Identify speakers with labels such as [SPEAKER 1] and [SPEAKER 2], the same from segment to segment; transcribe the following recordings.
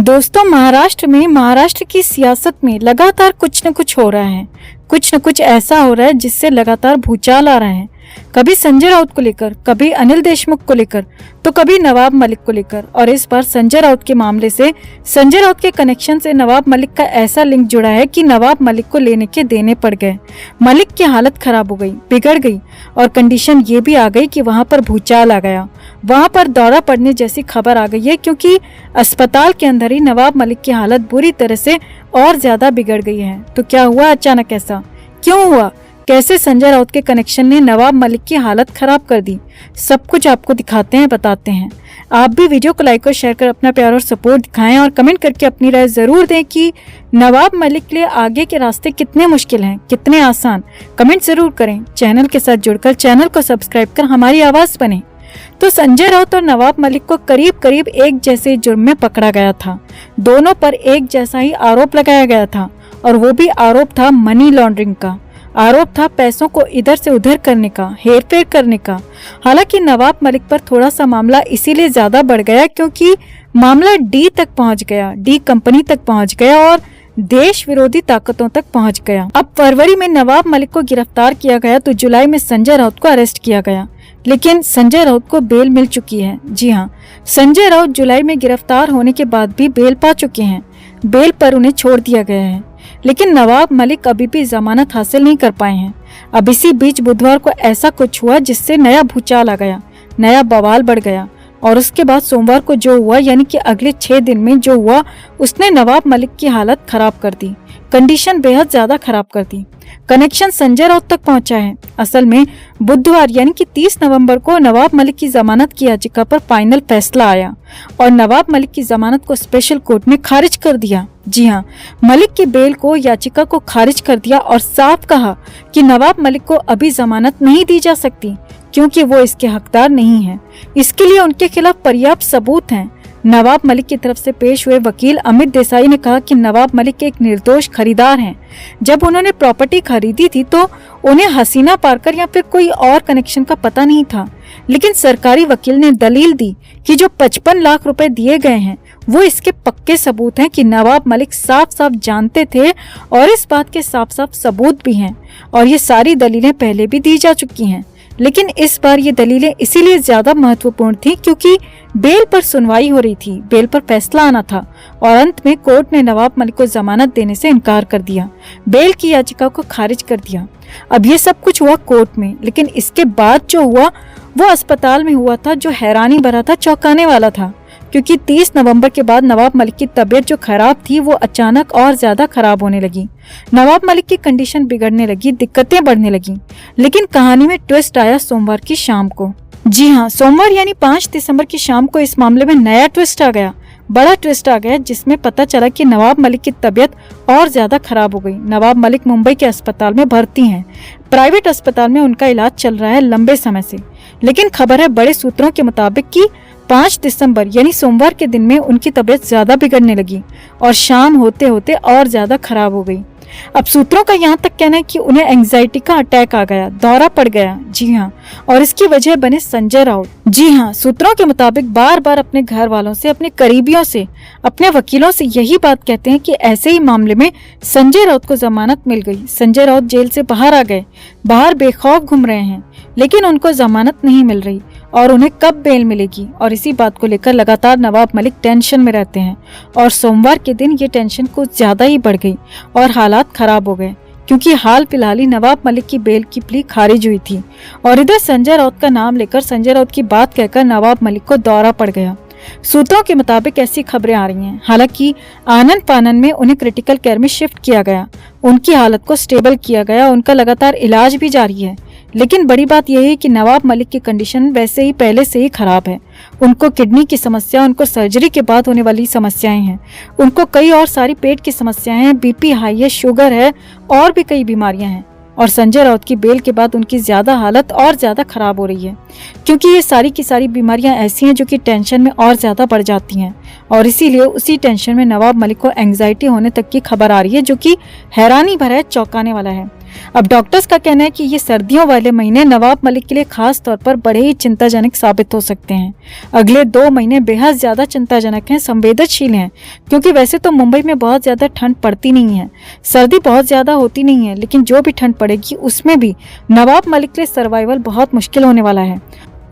[SPEAKER 1] दोस्तों, महाराष्ट्र की सियासत में लगातार कुछ न कुछ हो रहा है। कुछ न कुछ ऐसा हो रहा है जिससे लगातार भूचाल आ रहा है। कभी संजय राउत को लेकर, कभी अनिल देशमुख को लेकर, तो कभी नवाब मलिक को लेकर। और इस बार संजय राउत के मामले से, संजय राउत के कनेक्शन से नवाब मलिक का ऐसा लिंक जुड़ा है कि नवाब मलिक को लेने के देने पड़ गए। मलिक की हालत खराब हो गई, बिगड़ गई, और कंडीशन ये भी आ गई कि वहां पर भूचाल आ गया, वहां पर दौरा पड़ने जैसी खबर आ गई है, क्योंकि अस्पताल के अंदर ही नवाब मलिक की हालत बुरी तरह से और ज्यादा बिगड़ गई है। तो क्या हुआ अचानक ऐसा? क्यों हुआ? कैसे संजय राउत के कनेक्शन ने नवाब मलिक की हालत खराब कर दी? सब कुछ आपको दिखाते हैं, बताते हैं। आप भी वीडियो को लाइक और शेयर कर अपना प्यार और सपोर्ट दिखाएं, और कमेंट करके अपनी राय जरूर दें कि नवाब मलिक के लिए आगे के रास्ते कितने मुश्किल हैं, कितने आसान। कमेंट जरूर करें। चैनल के साथ जुड़कर चैनल को सब्सक्राइब कर हमारी आवाज बने। तो संजय राउत और नवाब मलिक को करीब करीब एक जैसे जुर्म में पकड़ा गया था। दोनों पर एक जैसा ही आरोप लगाया गया था, और वो भी आरोप था मनी लॉन्ड्रिंग का। आरोप था पैसों को इधर से उधर करने का, हेरफेर करने का। हालांकि नवाब मलिक पर थोड़ा सा मामला इसीलिए ज्यादा बढ़ गया क्योंकि मामला डी तक पहुंच गया, डी कंपनी तक पहुंच गया और देश विरोधी ताकतों तक पहुंच गया। अब फरवरी में नवाब मलिक को गिरफ्तार किया गया, तो जुलाई में संजय राउत को अरेस्ट किया गया। लेकिन संजय राउत को बेल मिल चुकी है। जी हाँ, संजय राउत जुलाई में गिरफ्तार होने के बाद भी बेल पा चुके हैं। बेल पर उन्हें छोड़ दिया गया है। लेकिन नवाब मलिक अभी भी जमानत हासिल नहीं कर पाए हैं। अब इसी बीच बुधवार को ऐसा कुछ हुआ जिससे नया भूचाल आ गया, नया बवाल बढ़ गया। और उसके बाद सोमवार को जो हुआ, यानी कि अगले 6 दिन में जो हुआ, उसने नवाब मलिक की हालत खराब कर दी, कंडीशन बेहद ज्यादा खराब कर दी। कनेक्शन संजय राउत तक पहुंचा है। असल में बुधवार यानी कि 30 नवंबर को नवाब मलिक की जमानत की याचिका पर फाइनल फैसला आया, और नवाब मलिक की जमानत को स्पेशल कोर्ट ने खारिज कर दिया। जी हाँ, मलिक की बेल को, याचिका को खारिज कर दिया और साफ कहा कि नवाब मलिक को अभी जमानत नहीं दी जा सकती, क्योंकि वो इसके हकदार नहीं है। इसके लिए उनके खिलाफ पर्याप्त सबूत हैं। नवाब मलिक की तरफ से पेश हुए वकील अमित देसाई ने कहा कि नवाब मलिक एक निर्दोष खरीदार हैं। जब उन्होंने प्रॉपर्टी खरीदी थी तो उन्हें हसीना पारकर या फिर कोई और कनेक्शन का पता नहीं था। लेकिन सरकारी वकील ने दलील दी कि जो 55 लाख रुपए दिए गए हैं वो इसके पक्के सबूत हैं कि नवाब मलिक साफ साफ जानते थे, और इस बात के साफ साफ सबूत भी हैं। और ये सारी दलीलें पहले भी दी जा चुकी हैं। लेकिन इस बार ये दलीलें इसीलिए ज्यादा महत्वपूर्ण थी क्योंकि बेल पर सुनवाई हो रही थी, बेल पर फैसला आना था, और अंत में कोर्ट ने नवाब मलिक को जमानत देने से इनकार कर दिया, बेल की याचिका को खारिज कर दिया। अब ये सब कुछ हुआ कोर्ट में, लेकिन इसके बाद जो हुआ वो अस्पताल में हुआ था, जो हैरानी भरा था, चौंकाने वाला था। क्योंकि 30 नवंबर के बाद नवाब मलिक की तबीयत जो खराब थी वो अचानक और ज्यादा खराब होने लगी। नवाब मलिक की कंडीशन बिगड़ने लगी, दिक्कतें बढ़ने लगी। लेकिन कहानी में ट्विस्ट आया सोमवार की शाम को। जी हाँ, सोमवार यानी 5 दिसंबर की शाम को इस मामले में नया ट्विस्ट आ गया, बड़ा ट्विस्ट आ गया, जिसमें पता चला कि नवाब मलिक की तबीयत और ज्यादा खराब हो गई। नवाब मलिक मुंबई के अस्पताल में भर्ती हैं। प्राइवेट अस्पताल में उनका इलाज चल रहा है लंबे समय से। लेकिन खबर है बड़े सूत्रों के मुताबिक कि 5 दिसंबर यानी सोमवार के दिन में उनकी तबीयत ज्यादा बिगड़ने लगी, और शाम होते होते और ज्यादा खराब हो गई। अब सूत्रों का यहाँ तक कहना है कि उन्हें एंजाइटी का अटैक आ गया, दौरा पड़ गया। जी हाँ, और इसकी वजह बने संजय राउत। जी हाँ, सूत्रों के मुताबिक बार बार अपने घर वालों से, अपने करीबियों से, अपने वकीलों से यही बात कहते हैं कि ऐसे ही मामले में संजय राउत को जमानत मिल गई। संजय राउत जेल से बाहर आ गए, बाहर बेखौफ घूम रहे हैं, लेकिन उनको जमानत नहीं मिल रही, और उन्हें कब बेल मिलेगी। और इसी बात को लेकर लगातार नवाब मलिक टेंशन में रहते हैं, और सोमवार के दिन ये टेंशन कुछ ज्यादा ही बढ़ गई और हालात खराब हो गए, क्योंकि हाल फिलहाल ही नवाब मलिक की बेल की प्ली खारिज हुई थी। और इधर संजय राउत का नाम लेकर, संजय राउत की बात कहकर नवाब मलिक को दौरा पड़ गया। सूत्रों के मुताबिक ऐसी खबरें आ रही हैं। हालांकि आनन फानन में उन्हें क्रिटिकल केयर में शिफ्ट किया गया, उनकी हालत को स्टेबल किया गया, उनका लगातार इलाज भी जारी है। लेकिन बड़ी बात यह है कि नवाब मलिक की कंडीशन वैसे ही पहले से ही खराब है। उनको किडनी की समस्या, उनको सर्जरी के बाद होने वाली समस्याएं हैं, उनको कई और सारी पेट की समस्याएं हैं, बीपी हाई है, शुगर है, और भी कई बीमारियां हैं। और संजय राउत की बेल के बाद उनकी ज्यादा हालत और ज्यादा खराब हो रही है, क्योंकि ये सारी की सारी बीमारियां ऐसी हैं जो कि टेंशन में और ज्यादा बढ़ जाती हैं। और इसीलिए उसी टेंशन में नवाब मलिक को एंजाइटी होने तक की खबर आ रही है, जो कि हैरानी भरा है, चौंकाने वाला है। अब डॉक्टर्स का कहना है कि ये सर्दियों वाले महीने नवाब मलिक के लिए खास तौर पर बड़े ही चिंताजनक साबित हो सकते हैं। अगले 2 महीने बेहद ज्यादा चिंताजनक हैं, संवेदनशील हैं, क्योंकि वैसे तो मुंबई में बहुत ज्यादा ठंड पड़ती नहीं है, सर्दी बहुत ज्यादा होती नहीं है, लेकिन जो भी ठंड पड़ेगी उसमें भी नवाब मलिक के लिए सर्वाइवल बहुत मुश्किल होने वाला है।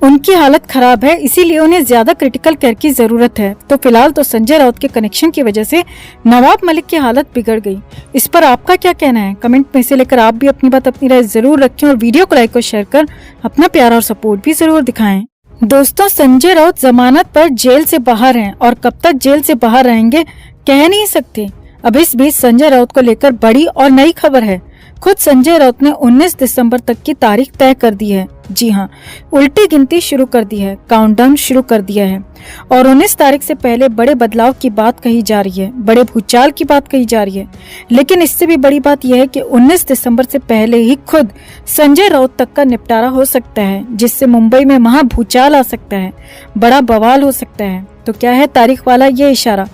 [SPEAKER 1] उनकी हालत खराब है, इसीलिए उन्हें ज्यादा क्रिटिकल केयर की जरूरत है। तो फिलहाल तो संजय राउत के कनेक्शन की वजह से नवाब मलिक की हालत बिगड़ गई। इस पर आपका क्या कहना है? कमेंट में से लेकर आप भी अपनी बात, अपनी राय जरूर रखें और वीडियो को लाइक और शेयर कर अपना प्यार और सपोर्ट भी जरूर दिखाएं। दोस्तों, संजय राउत जमानत पर जेल से बाहर हैं और कब तक जेल से बाहर रहेंगे कह नहीं सकते। अब इस बीच संजय राउत को लेकर बड़ी और नई खबर है। खुद संजय राउत ने 19 दिसंबर तक की तारीख तय कर दी है। जी हाँ, उल्टी गिनती शुरू कर दी है, काउंटडाउन शुरू कर दिया है और 19 तारीख से पहले बड़े बदलाव की बात कही जा रही है, बड़े भूचाल की बात कही जा रही है। लेकिन इससे भी बड़ी बात यह है कि 19 दिसंबर से पहले ही खुद संजय राउत तक का निपटारा हो सकता है, जिससे मुंबई में महा भूचाल आ सकता है, बड़ा बवाल हो सकता है। तो क्या है तारीख वाला ये इशारा?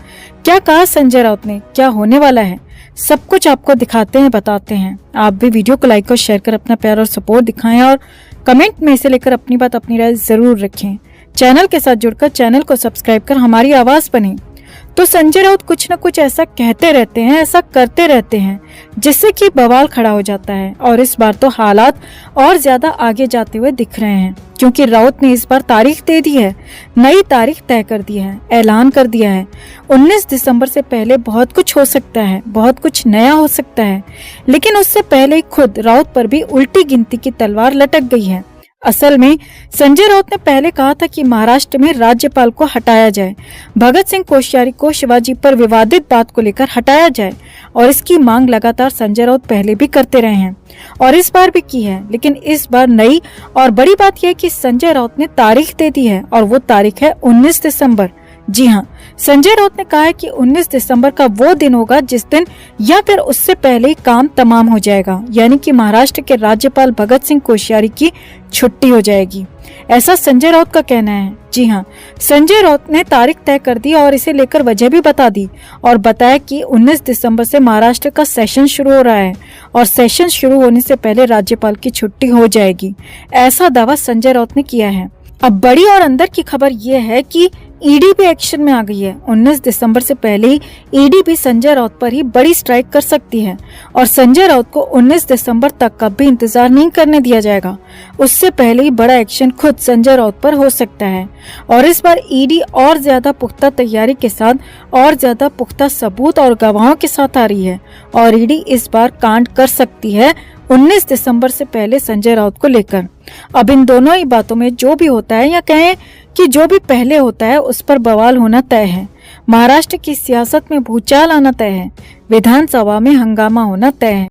[SPEAKER 1] क्या कहा संजय राउत ने? क्या होने वाला है? सब कुछ आपको दिखाते हैं, बताते हैं। आप भी वीडियो को लाइक और शेयर कर अपना प्यार और सपोर्ट दिखाएं और कमेंट में से लेकर अपनी बात, अपनी राय जरूर रखें। चैनल के साथ जुड़कर चैनल को सब्सक्राइब कर हमारी आवाज बने। तो संजय राउत कुछ न कुछ ऐसा कहते रहते हैं, ऐसा करते रहते हैं, जिससे कि बवाल खड़ा हो जाता है। और इस बार तो हालात और ज्यादा आगे जाते हुए दिख रहे हैं, क्योंकि राउत ने इस बार तारीख दे दी है, नई तारीख तय कर दी है, ऐलान कर दिया है। 19 दिसंबर से पहले बहुत कुछ हो सकता है, बहुत कुछ नया हो सकता है, लेकिन उससे पहले ही खुद राउत पर भी उल्टी गिनती की तलवार लटक गई है। असल में संजय राउत ने पहले कहा था कि महाराष्ट्र में राज्यपाल को हटाया जाए, भगत सिंह कोश्यारी को शिवाजी पर विवादित बात को लेकर हटाया जाए, और इसकी मांग लगातार संजय राउत पहले भी करते रहे हैं और इस बार भी की है। लेकिन इस बार नई और बड़ी बात यह है कि संजय राउत ने तारीख दे दी है और वो तारीख है 19 दिसंबर। जी हाँ, संजय राउत ने कहा है कि 19 दिसंबर का वो दिन होगा जिस दिन या फिर उससे पहले ही काम तमाम हो जाएगा, यानी कि महाराष्ट्र के राज्यपाल भगत सिंह कोश्यारी की छुट्टी हो जाएगी, ऐसा संजय राउत का कहना है। जी हाँ, संजय राउत ने तारीख तय कर दी और इसे लेकर वजह भी बता दी और बताया कि 19 दिसंबर से महाराष्ट्र का सेशन शुरू हो रहा है और सेशन शुरू होने से पहले राज्यपाल की छुट्टी हो जाएगी, ऐसा दावा संजय राउत ने किया है। अब बड़ी और अंदर की खबर ये है कि ईडी भी एक्शन में आ गई है। 19 दिसंबर से पहले ही ईडी भी संजय राउत पर ही बड़ी स्ट्राइक कर सकती है और संजय राउत को 19 दिसंबर तक का भी इंतजार नहीं करने दिया जाएगा। उससे पहले ही बड़ा एक्शन खुद संजय राउत पर हो सकता है और इस बार ईडी और ज्यादा पुख्ता तैयारी के साथ और ज्यादा पुख्ता सबूत और गवाहों के साथ आ रही है और ईडी इस बार कांड कर सकती है 19 दिसंबर से पहले संजय राउत को लेकर। अब इन दोनों ही बातों में जो भी होता है, या कहें कि जो भी पहले होता है, उस पर बवाल होना तय है। महाराष्ट्र की सियासत में भूचाल आना तय है, विधानसभा में हंगामा होना तय है।